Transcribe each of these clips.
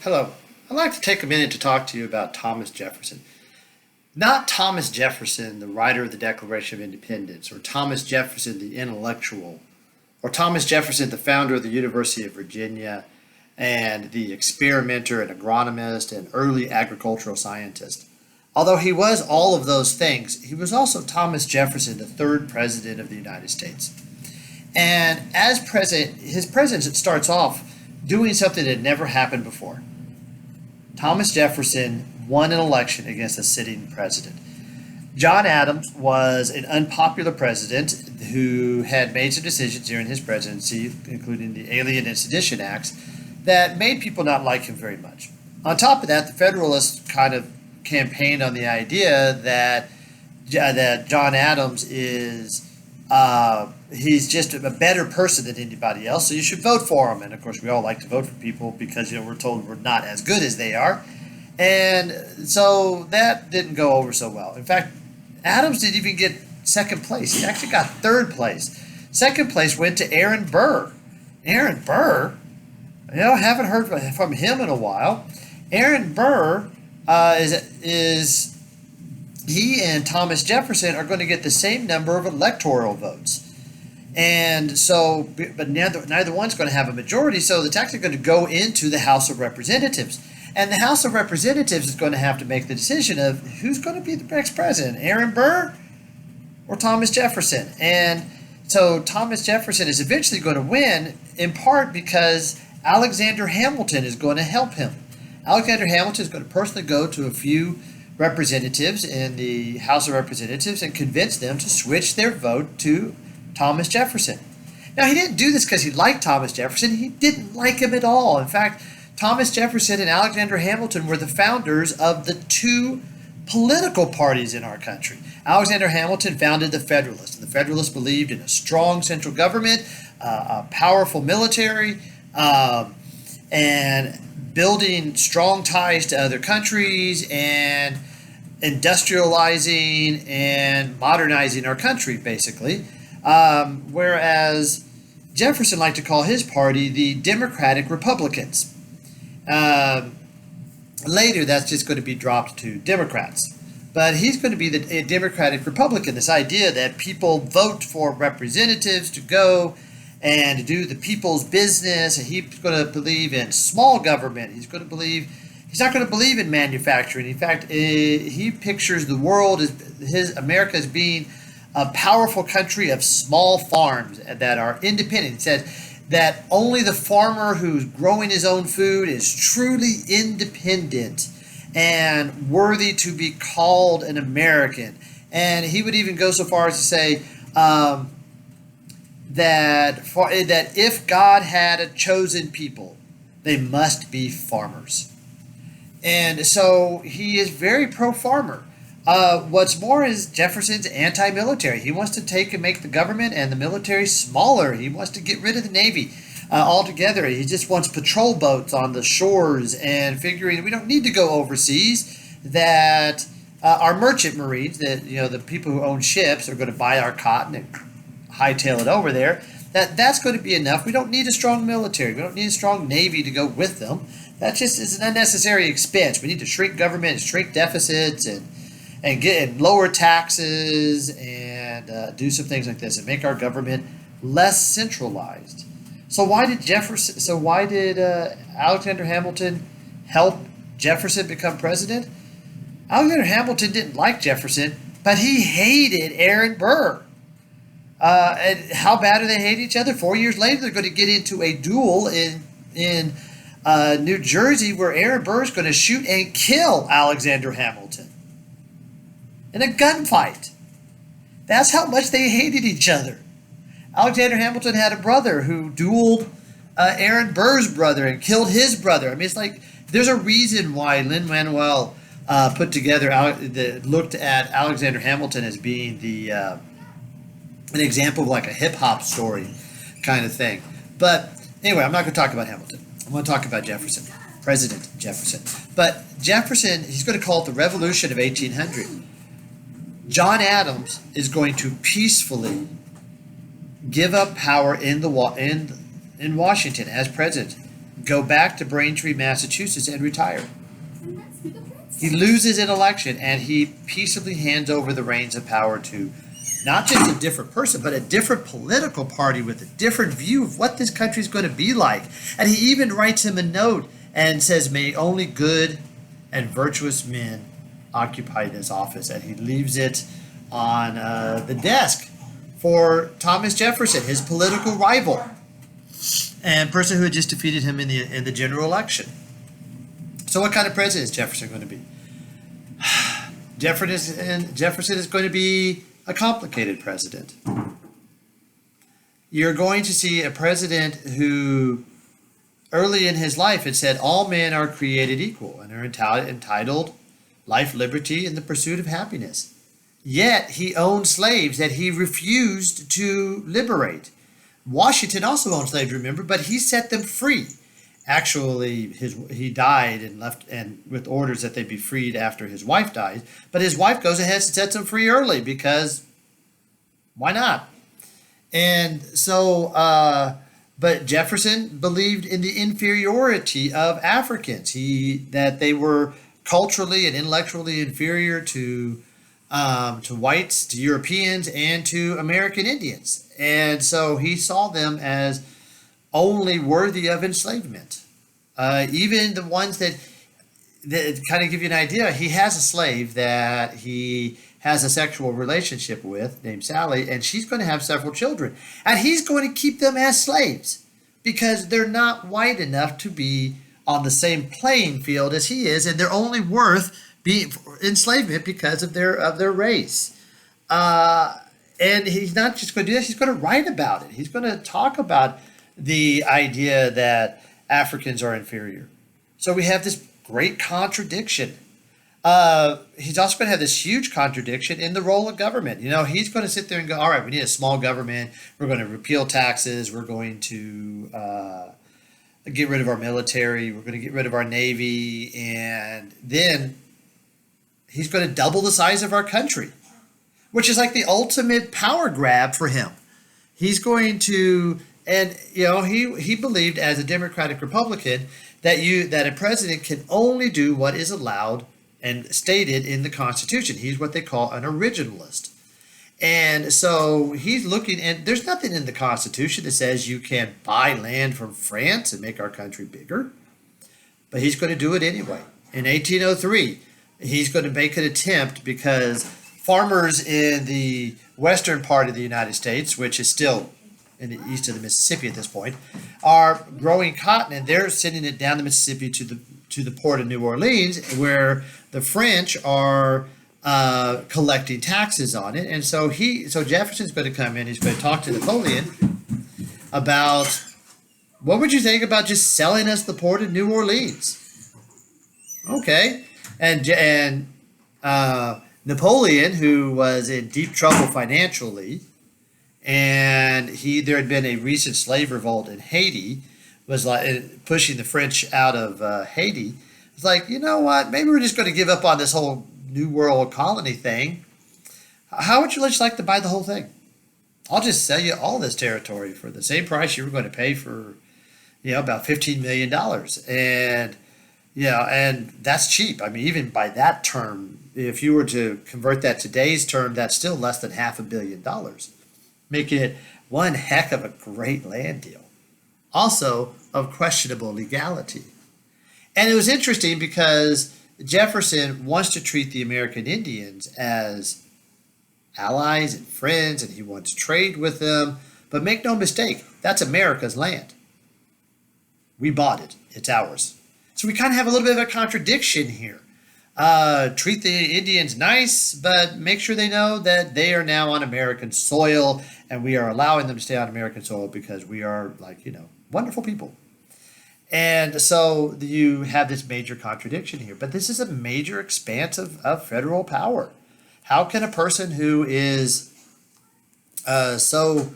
Hello. I'd like to take a minute to talk to you about Thomas Jefferson. Not Thomas Jefferson, the writer of the Declaration of Independence, or Thomas Jefferson, the intellectual, or Thomas Jefferson, the founder of the University of Virginia and the experimenter and agronomist and early agricultural scientist. Although he was all of those things, he was also Thomas Jefferson, the third president of the United States. And as president, his presidency starts off doing something that had never happened before. Thomas Jefferson won an election against a sitting president. John Adams was an unpopular president who had made some decisions during his presidency, including the Alien and Sedition Acts, that made people not like him very much. On top of that, the Federalists kind of campaigned on the idea that John Adams is he's just a better person than anybody else, so you should vote for him. And of course, we all like to vote for people because we're told we're not as good as they are, and so that didn't go over so well. In fact, Adams didn't even get second place; he actually got third place. Second place went to Aaron Burr. Aaron Burr, haven't heard from him in a while. Aaron Burr is he and Thomas Jefferson are going to get the same number of electoral votes. And so, but neither one's going to have a majority, so it's actually going to go into the House of Representatives. And the House of Representatives is going to have to make the decision of who's going to be the next president, Aaron Burr or Thomas Jefferson. And so Thomas Jefferson is eventually going to win, in part because Alexander Hamilton is going to help him. Alexander Hamilton is going to personally go to a few representatives in the House of Representatives and convince them to switch their vote to Thomas Jefferson. Now, he didn't do this because he liked Thomas Jefferson. He didn't like him at all. In fact, Thomas Jefferson and Alexander Hamilton were the founders of the two political parties in our country. Alexander Hamilton founded the Federalists, and the Federalists believed in a strong central government, a powerful military, and building strong ties to other countries and industrializing and modernizing our country, basically. Whereas Jefferson liked to call his party the Democratic Republicans. Later, that's just going to be dropped to Democrats. But he's going to be the Democratic Republican, this idea that people vote for representatives to go and to do the people's business. And he's going to believe in small government. He's not going to believe in manufacturing. In fact, he pictures the world America as being a powerful country of small farms that are independent. He said that only the farmer who's growing his own food is truly independent and worthy to be called an American. And he would even go so far as to say that if God had a chosen people, they must be farmers. And so he is very pro-farmer. What's more is Jefferson's anti-military. He wants to take and make the government and the military smaller. He wants to get rid of the Navy altogether. He just wants patrol boats on the shores and figuring we don't need to go overseas, that our merchant marines, that the people who own ships are going to buy our cotton and hightail it over there. That's going to be enough. We don't need a strong military. We don't need a strong Navy to go with them. That just is an unnecessary expense. We need to shrink government, shrink deficits, and lower taxes and do some things like this and make our government less centralized. So why did Alexander Hamilton help Jefferson become president? Alexander Hamilton didn't like Jefferson, but he hated Aaron Burr. And how bad do they hate each other? 4 years later, they're going to get into a duel in New Jersey where Aaron Burr is going to shoot and kill Alexander Hamilton in a gunfight. That's how much they hated each other. Alexander Hamilton had a brother who dueled Aaron Burr's brother and killed his brother. I mean, it's like there's a reason why Lin-Manuel looked at Alexander Hamilton as being an example of like a hip-hop story kind of thing. But anyway, I'm not going to talk about Hamilton. I'm going to talk about Jefferson, President Jefferson. But Jefferson, he's going to call it the Revolution of 1800. John Adams is going to peacefully give up power in Washington as president. go back to Braintree, Massachusetts, and retire. He loses an election, and he peaceably hands over the reins of power to not just a different person, but a different political party with a different view of what this country is going to be like. And he even writes him a note and says, "May only good and virtuous men occupy this office." And he leaves it on the desk for Thomas Jefferson, his political rival and person who had just defeated him in the general election. So what kind of president is Jefferson going to be? Jefferson is going to be a complicated president. You're going to see a president who early in his life had said all men are created equal and are entitled life, liberty, and the pursuit of happiness. Yet he owned slaves that he refused to liberate. Washington also owned slaves, remember, but he set them free. Actually, he died and left, and with orders that they be freed after his wife died. But his wife goes ahead and sets them free early because why not? And so, but Jefferson believed in the inferiority of Africans. That they were culturally and intellectually inferior to whites, to Europeans, and to American Indians. And so he saw them as only worthy of enslavement. Even the ones that kind of give you an idea, he has a slave that he has a sexual relationship with named Sally, and she's going to have several children. And he's going to keep them as slaves because they're not white enough to be on the same playing field as he is, and they're only worth being enslavement because of their race. And he's not just going to do this, he's going to write about it. He's going to talk about the idea that Africans are inferior. So we have this great contradiction. He's also going to have this huge contradiction in the role of government. He's going to sit there and go, all right, we need a small government. We're going to repeal taxes. We're going to get rid of our military. We're going to get rid of our Navy. And then he's going to double the size of our country, which is like the ultimate power grab for him. He's going to, and he believed as a Democratic Republican that a president can only do what is allowed and stated in the Constitution. He's what they call an originalist. And so he's looking, and there's nothing in the Constitution that says you can buy land from France and make our country bigger. But he's going to do it anyway. In 1803, he's going to make an attempt because farmers in the western part of the United States, which is still in the east of the Mississippi at this point, are growing cotton, and they're sending it down the Mississippi to the port of New Orleans, where the French are collecting taxes on it. And so Jefferson's going to come in. He's going to talk to Napoleon about, what would you think about just selling us the port of New Orleans? Okay, and Napoleon, who was in deep trouble financially, and there had been a recent slave revolt in Haiti, was like pushing the French out of Haiti. It's like, you know what? Maybe we're just going to give up on this whole New World colony thing. How would you just like to buy the whole thing? I'll just sell you all this territory for the same price you were going to pay for, about $15 million. And, and that's cheap. I mean, even by that term, if you were to convert that to today's term, that's still less than $500 million, making it one heck of a great land deal. Also of questionable legality. And it was interesting because Jefferson wants to treat the American Indians as allies and friends, and he wants to trade with them. But make no mistake, that's America's land. We bought it. It's ours. So we kind of have a little bit of a contradiction here. Treat the Indians nice, but make sure they know that they are now on American soil, and we are allowing them to stay on American soil because we are wonderful people. And so you have this major contradiction here. But this is a major expanse of federal power. How can a person who is so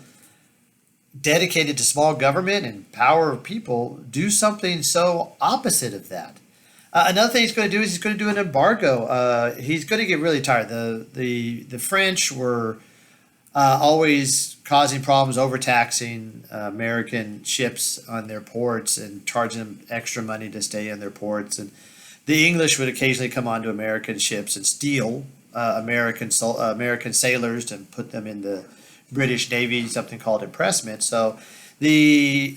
dedicated to small government and power of people do something so opposite of that? Another thing he's going to do is he's going to do an embargo. He's going to get really tired. The French were always causing problems, overtaxing American ships on their ports and charging them extra money to stay in their ports. And the English would occasionally come onto American ships and steal American sailors to put them in the British Navy, something called impressment. So the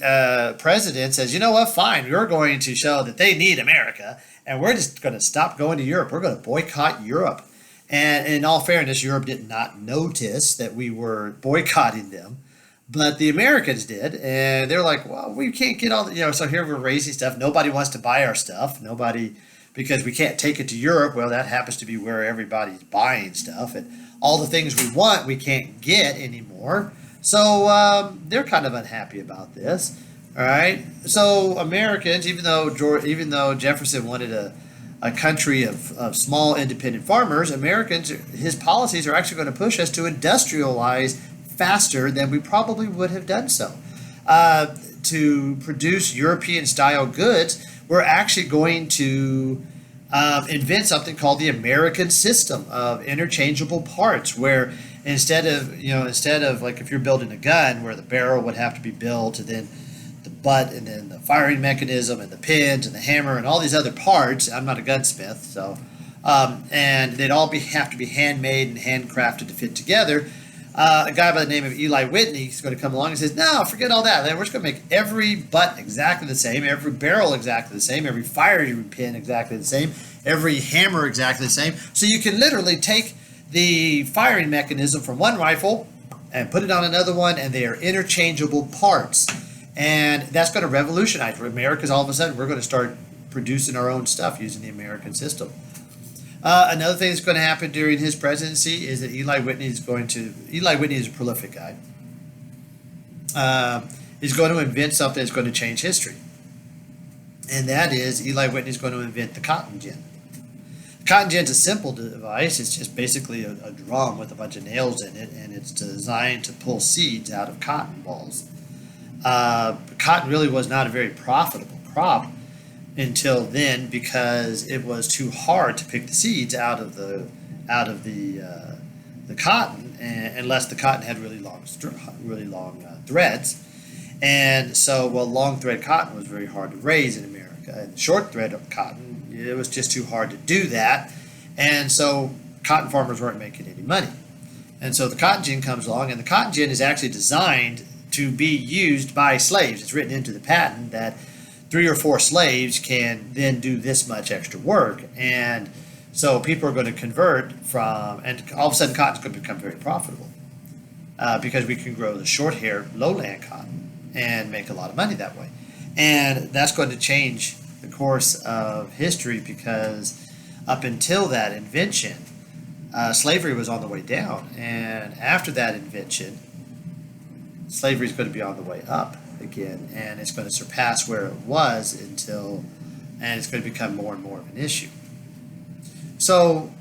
president says, you know what, fine, we're going to show that they need America, and we're just going to stop going to Europe. We're going to boycott Europe. And in all fairness, Europe did not notice that we were boycotting them, but the Americans did. And they're like, well, we can't get all the, so here we're raising stuff. Nobody wants to buy our stuff. Nobody, because we can't take it to Europe. Well, that happens to be where everybody's buying stuff. And all the things we want, we can't get anymore. So they're kind of unhappy about this. All right. So Americans, even though Jefferson wanted a country of small independent farmers, Americans, his policies are actually going to push us to industrialize faster than we probably would have done so. To produce European style goods, we're actually going to invent something called the American system of interchangeable parts, where instead of like if you're building a gun where the barrel would have to be built and then the butt and then the firing mechanism and the pins and the hammer and all these other parts. I'm not a gunsmith, so and they'd all have to be handmade and handcrafted to fit together. A guy by the name of Eli Whitney is going to come along and says, no, forget all that. We're just going to make every butt exactly the same, every barrel exactly the same, every firing pin exactly the same, every hammer exactly the same. So you can literally take the firing mechanism from one rifle and put it on another one, and they are interchangeable parts. And that's going to revolutionize. America's all of a sudden, we're going to start producing our own stuff using the American system. Another thing that's going to happen during his presidency is that Eli Whitney is a prolific guy. He's going to invent something that's going to change history. And that is, Eli Whitney is going to invent the cotton gin. The cotton gin is a simple device. It's just basically a drum with a bunch of nails in it, and it's designed to pull seeds out of cotton balls. Cotton really was not a very profitable crop until then, because it was too hard to pick the seeds out of the cotton, unless the cotton had really long threads. And so, long thread cotton was very hard to raise in America, and short thread of cotton, it was just too hard to do that, and so cotton farmers weren't making any money. And so the cotton gin comes along, and the cotton gin is actually designed to be used by slaves. It's written into the patent that 3 or 4 slaves can then do this much extra work. And so people are going to convert from, and all of a sudden cotton's going to become very profitable because we can grow the short hair lowland cotton and make a lot of money that way. And that's going to change the course of history, because up until that invention, slavery was on the way down. And after that invention, slavery is going to be on the way up again, and it's going to surpass where it was and it's going to become more and more of an issue. So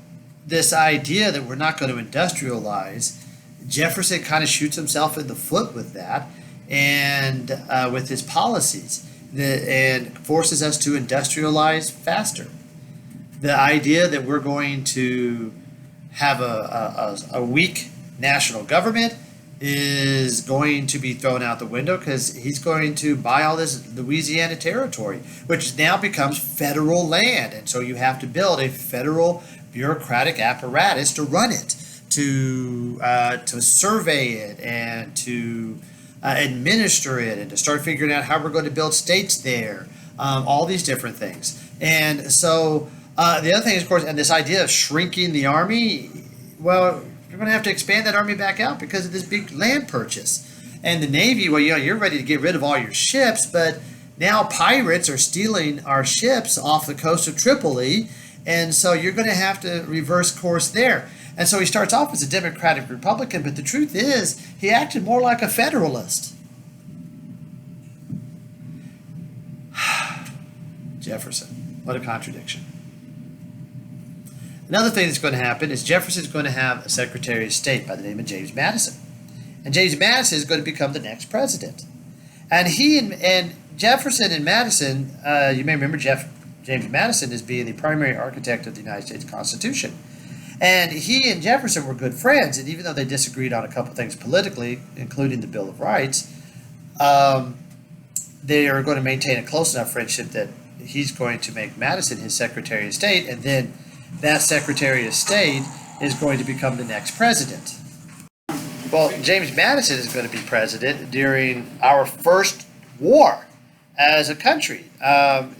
this idea that we're not going to industrialize, Jefferson kind of shoots himself in the foot with that, and with his policies, and forces us to industrialize faster. The idea that we're going to have a weak national government is going to be thrown out the window, because he's going to buy all this Louisiana territory, which now becomes federal land. And so you have to build a federal bureaucratic apparatus to run it, to survey it, and to administer it, and to start figuring out how we're going to build states there, all these different things. And so the other thing is, of course, and this idea of shrinking the army, well, you're going to have to expand that army back out because of this big land purchase. And the Navy, well, you're ready to get rid of all your ships, but now pirates are stealing our ships off the coast of Tripoli, and so you're going to have to reverse course there. And so he starts off as a Democratic Republican, but the truth is he acted more like a Federalist. Jefferson, what a contradiction. Another thing that's going to happen is Jefferson's going to have a Secretary of State by the name of James Madison. And James Madison is going to become the next president. And and Jefferson and Madison, you may remember James Madison as being the primary architect of the United States Constitution. And he and Jefferson were good friends, and even though they disagreed on a couple things politically, including the Bill of Rights, um, they are going to maintain a close enough friendship that he's going to make Madison his Secretary of State, and then that Secretary of State is going to become the next president. Well, James Madison is going to be president during our first war as a country.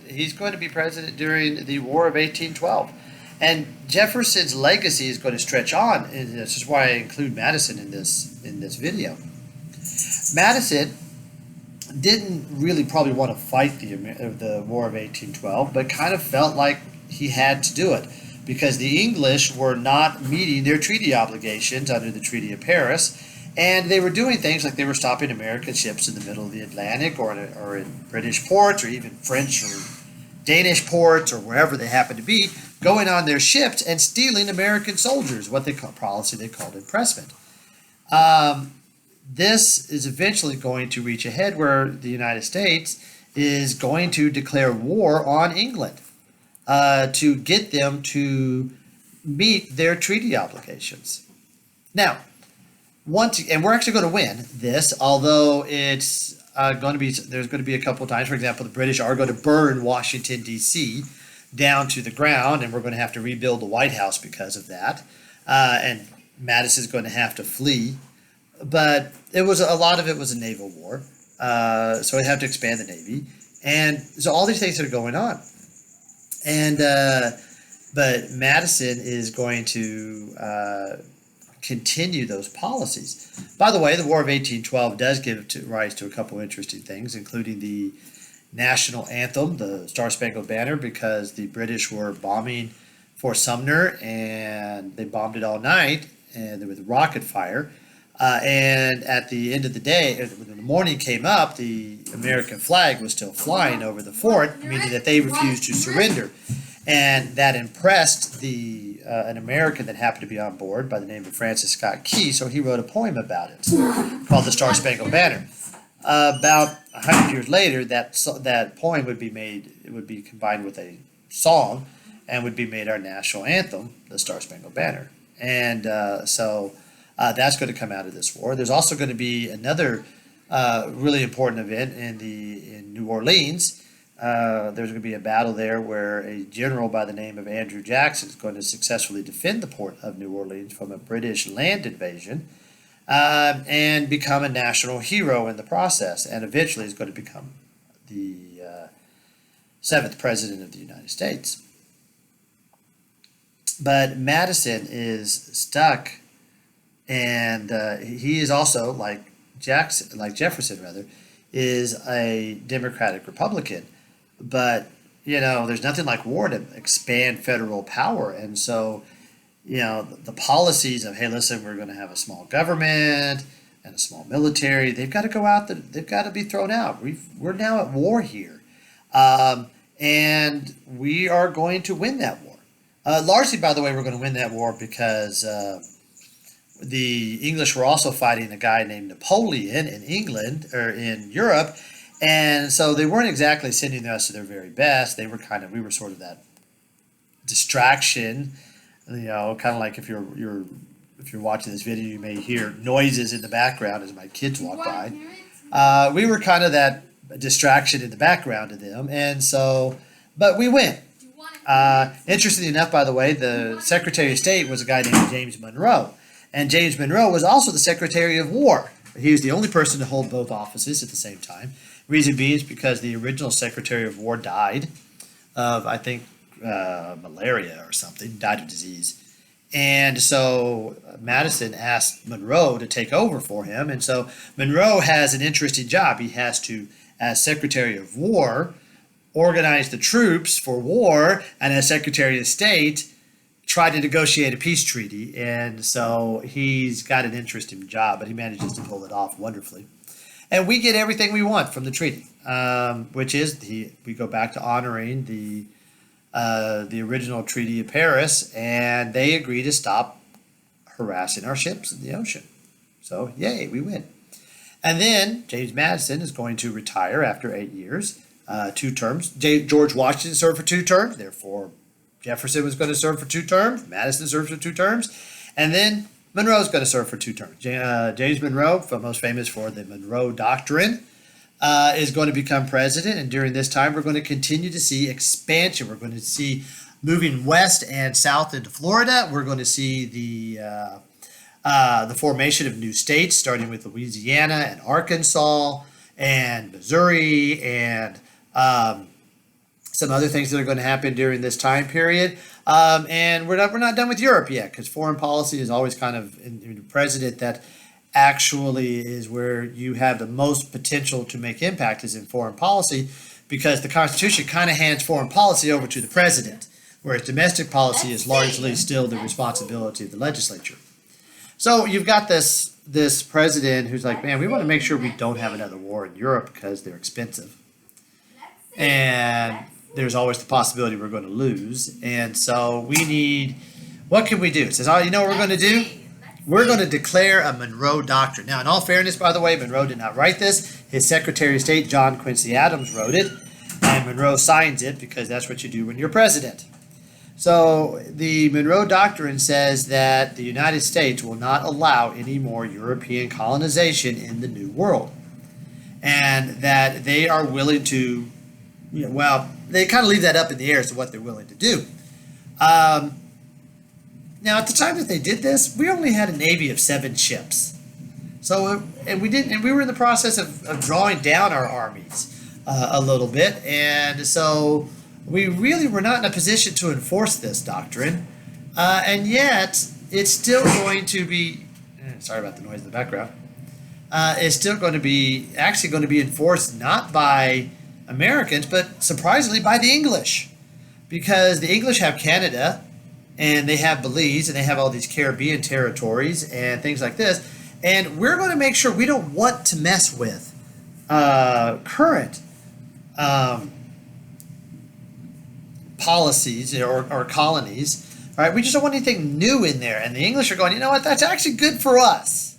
He's going to be president during the War of 1812. And Jefferson's legacy is going to stretch on, and this is why I include Madison in this video. Madison didn't really probably want to fight the War of 1812, but kind of felt like he had to do it because the English were not meeting their treaty obligations under the Treaty of Paris, and they were doing things like they were stopping American ships in the middle of the Atlantic or in British ports or even French or Danish ports or wherever they happened to be, going on their ships and stealing American soldiers, what they call policy they called impressment. This is eventually going to reach a head where the United States is going to declare war on England to get them to meet their treaty obligations. Now, and we're actually going to win this, although it's there's going to be a couple of times. For example, the British are going to burn Washington, D.C. down to the ground, and we're going to have to rebuild the White House because of that. And Madison's going to have to flee. But a lot of it was a naval war, so we have to expand the Navy. And so all these things are going on. And but Madison is going to continue those policies. By the way, the War of 1812 does give rise to a couple interesting things, including the national anthem, the Star-Spangled Banner, because the British were bombing Fort Sumner, and they bombed it all night, and with rocket fire. And at the end of the day, when the morning came up, the American flag was still flying over the fort, meaning that they refused to surrender. And that impressed an American that happened to be on board by the name of Francis Scott Key, so he wrote a poem about it called the Star-Spangled Banner. About 100 years later, that poem would be combined with a song and would be made our national anthem, the Star-Spangled Banner. And so that's going to come out of this war. There's also going to be another really important event in New Orleans. There's going to be a battle there where a general by the name of Andrew Jackson is going to successfully defend the port of New Orleans from a British land invasion and become a national hero in the process, and eventually is going to become the 7th President of the United States. But Madison is stuck, and he is also, like Jefferson, is a Democratic Republican. But, there's nothing like war to expand federal power. And so, the policies of, hey, listen, we're going to have a small government and a small military, they've got to go out, they've got to be thrown out. We're now at war here. And we are going to win that war. Largely, by the way, we're going to win that war because the English were also fighting a guy named Napoleon in England, or in Europe, and so they weren't exactly sending us to their very best. We were sort of that distraction, kind of like if you're watching this video, you may hear noises in the background as my kids walk by. We were kind of that distraction in the background to them, and so, but we win. Interestingly enough, by the way, the Secretary of State was a guy named James Monroe. And James Monroe was also the Secretary of War. He was the only person to hold both offices at the same time. Reason being is because the original Secretary of War died of, I think, malaria or something, died of disease. And so Madison asked Monroe to take over for him. And so Monroe has an interesting job. He has to, as Secretary of War, organize the troops for war, and as Secretary of State, try to negotiate a peace treaty. And so he's got an interesting job, but he manages to pull it off wonderfully. And we get everything we want from the treaty, which is we go back to honoring the original Treaty of Paris, and they agree to stop harassing our ships in the ocean. So, yay, we win. And then James Madison is going to retire after 8 years, 2 terms. George Washington served for 2 terms, therefore Jefferson was going to serve for 2 terms, Madison served for 2 terms, and then Monroe's going to serve for 2 terms. James Monroe, most famous for the Monroe Doctrine, is going to become president, and during this time we're going to continue to see expansion. We're going to see moving west and south into Florida. We're going to see the formation of new states, starting with Louisiana and Arkansas and Missouri and some other things that are going to happen during this time period. And we're not done with Europe yet, because foreign policy is always kind of in the president that actually is where you have the most potential to make impact is in foreign policy, because the Constitution kind of hands foreign policy over to the president, whereas domestic policy is largely still the responsibility of the legislature. So you've got this president who's like, man, we want to make sure we don't have another war in Europe because they're expensive. And there's always the possibility we're going to lose. And so what can we do? It says, oh, you know what we're going to do? We're going to declare a Monroe Doctrine. Now, in all fairness, by the way, Monroe did not write this. His Secretary of State, John Quincy Adams, wrote it. And Monroe signs it because that's what you do when you're president. So the Monroe Doctrine says that the United States will not allow any more European colonization in the New World. And that they are willing to, they kind of leave that up in the air as to what they're willing to do. Now, at the time that they did this, we only had a navy of 7 ships. So, we were in the process of drawing down our armies a little bit. And so we really were not in a position to enforce this doctrine, and yet it's still going to be, sorry about the noise in the background, it's still going to be enforced not by Americans, but surprisingly by the English, because the English have Canada, and they have Belize, and they have all these Caribbean territories and things like this, and we're going to make sure we don't want to mess with current policies or colonies, right? We just don't want anything new in there. And the English are going, you know what, that's actually good for us,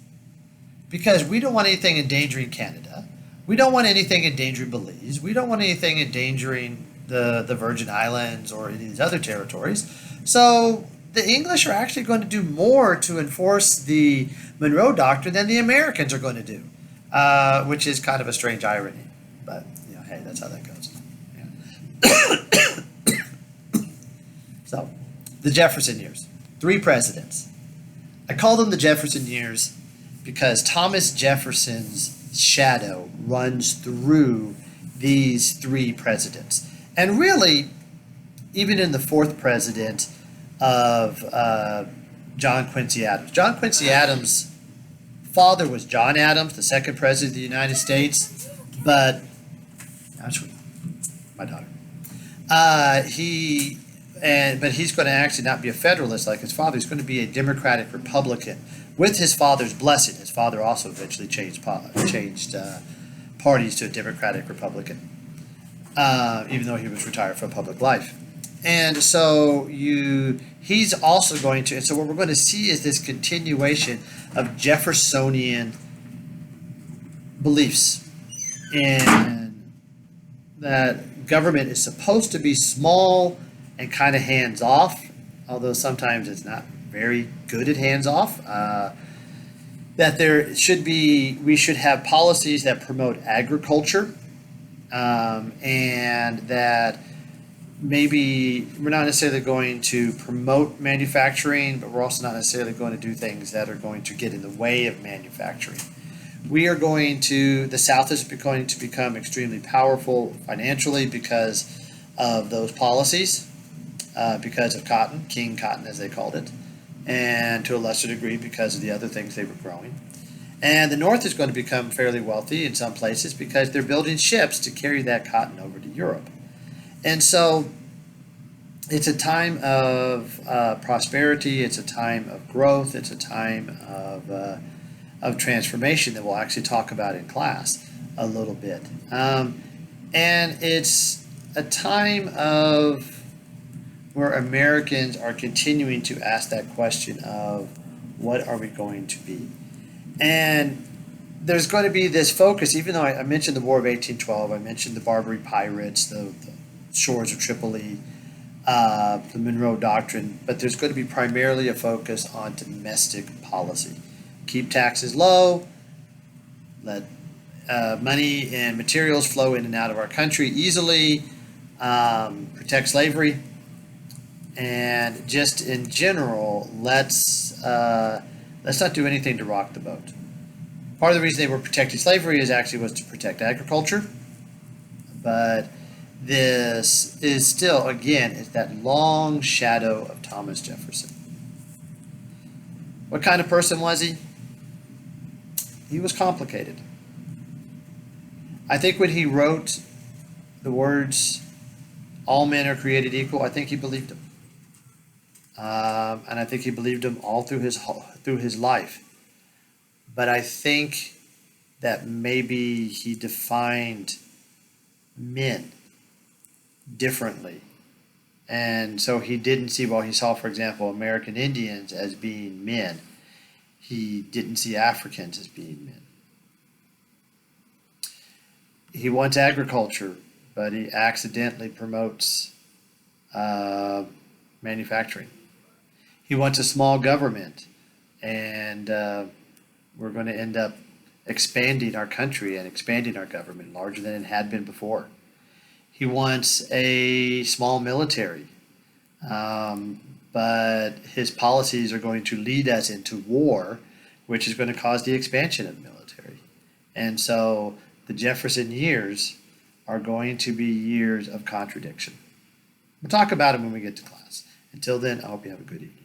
because we don't want anything endangering Canada. We don't want anything endangering Belize. We don't want anything endangering the Virgin Islands or any of these other territories. So the English are actually going to do more to enforce the Monroe Doctrine than the Americans are going to do, which is kind of a strange irony. But, hey, that's how that goes. Yeah. So, the Jefferson years, 3 presidents. I call them the Jefferson years because Thomas Jefferson's shadow runs through these 3 presidents. And really, even in the 4th president of John Quincy Adams. John Quincy Adams' father was John Adams, the 2nd president of the United States, but, my daughter, but he's going to actually not be a Federalist like his father. He's going to be a Democratic Republican with his father's blessing. His father also eventually changed parties to a Democratic Republican, even though he was retired from public life. And so he's also going to, and so what we're going to see is this continuation of Jeffersonian beliefs in that government is supposed to be small and kind of hands-off, although sometimes it's not very good at hands-off. That we should have policies that promote agriculture, and that maybe we're not necessarily going to promote manufacturing, but we're also not necessarily going to do things that are going to get in the way of manufacturing. The South is going to become extremely powerful financially because of those policies, because of cotton, King Cotton as they called it, and to a lesser degree because of the other things they were growing. And the North is going to become fairly wealthy in some places because they're building ships to carry that cotton over to Europe. And so it's a time of prosperity, it's a time of growth, it's a time of transformation that we'll actually talk about in class a little bit. And it's a time of where Americans are continuing to ask that question of what are we going to be? And there's going to be this focus, even though I mentioned the War of 1812, I mentioned the Barbary pirates, the shores of Tripoli, the Monroe Doctrine, but there's going to be primarily a focus on domestic policy. Keep taxes low, let money and materials flow in and out of our country easily, protect slavery, and just in general, let's not do anything to rock the boat. Part of the reason they were protecting slavery was to protect agriculture, but this is still, again, it's that long shadow of Thomas Jefferson. What kind of person was he? He was complicated. I think when he wrote the words, all men are created equal, I think he believed them. And I think he believed them all through his life. But I think that maybe he defined men differently. And so he didn't see, well, he saw, for example, American Indians as being men. He didn't see Africans as being men. He wants agriculture, but he accidentally promotes manufacturing. He wants a small government, and we're going to end up expanding our country and expanding our government larger than it had been before. He wants a small military, but his policies are going to lead us into war, which is going to cause the expansion of the military. And so the Jefferson years are going to be years of contradiction. We'll talk about it when we get to class. Until then, I hope you have a good evening.